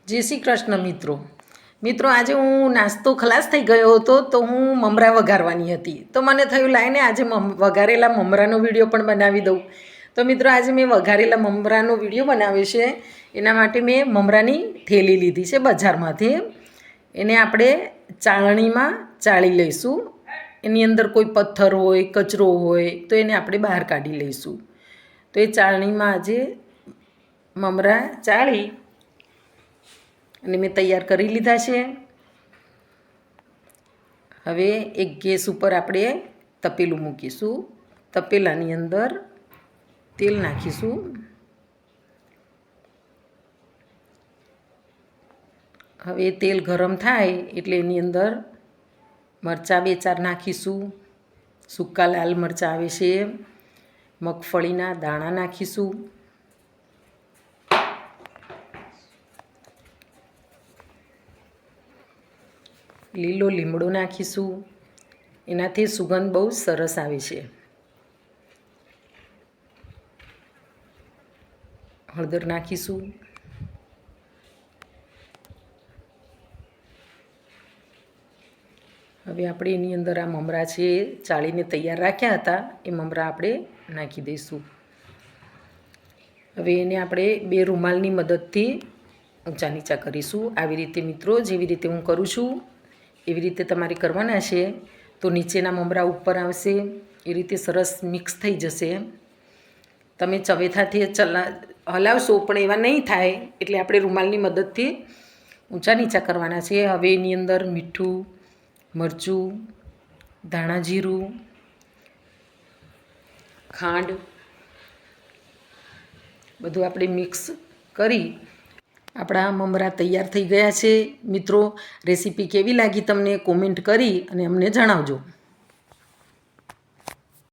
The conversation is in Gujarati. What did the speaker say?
જય શ્રી કૃષ્ણ મિત્રો આજે હું નાસ્તો ખલાસ થઈ ગયો હતો તો હું મમરા વઘારવાની હતી તો મને થયું લાઈને આજે વઘારેલા મમરાનો વિડીયો પણ બનાવી દઉં તો મિત્રો આજે મેં વઘારેલા મમરાનો વિડીયો બનાવ્યો છે એના માટે મેં મમરાની થેલી લીધી છે બજારમાંથી એને આપણે ચાળણીમાં ચાળી લઈશું એની અંદર કોઈ પથ્થર હોય કચરો હોય તો એને આપણે બહાર કાઢી લઈશું તો એ ચાળણીમાં આજે મમરા ચાળી અને મેં તૈયાર કરી લીધા છે। હવે એક ગેસ ઉપર આપણે તપેલું મૂકીશું, તપેલાની અંદર તેલ નાખીશું। હવે તેલ ગરમ થાય એટલે એની અંદર મરચાં 2-4 નાખીશું, સૂકા લાલ મરચાં આવે છે, મગફળીના દાણા નાખીશું, લીલો લીમડો નાખીશું, એનાથી સુગંધ બહુ સરસ આવે છે। હળદર નાખીશું, હવે આપણે એની અંદર આ મમરા છે ચાળીને તૈયાર રાખ્યા હતા એ મમરા આપણે નાખી દઈશું। હવે એને આપણે 2 રૂમાલની મદદથી ઊંચા નીચા કરીશું। આવી રીતે મિત્રો જેવી રીતે હું કરું છું એવી રીતે તમારે કરવાના છે તો નીચેના મમરા ઉપર આવશે, એ રીતે સરસ મિક્સ થઈ જશે। તમે ચવેથાથી હલાવશો પણ એવા નહીં થાય એટલે આપણે રૂમાલની મદદથી ઊંચા નીચા કરવાના છે। હવે એની અંદર મીઠું, મરચું, ધાણા જીરું, ખાંડ બધું આપણે મિક્સ કરી આપણા મમરા તૈયાર થઈ ગયા છે। મિત્રો રેસીપી કેવી લાગી તમને કોમેન્ટ કરી અને અમને જણાવજો।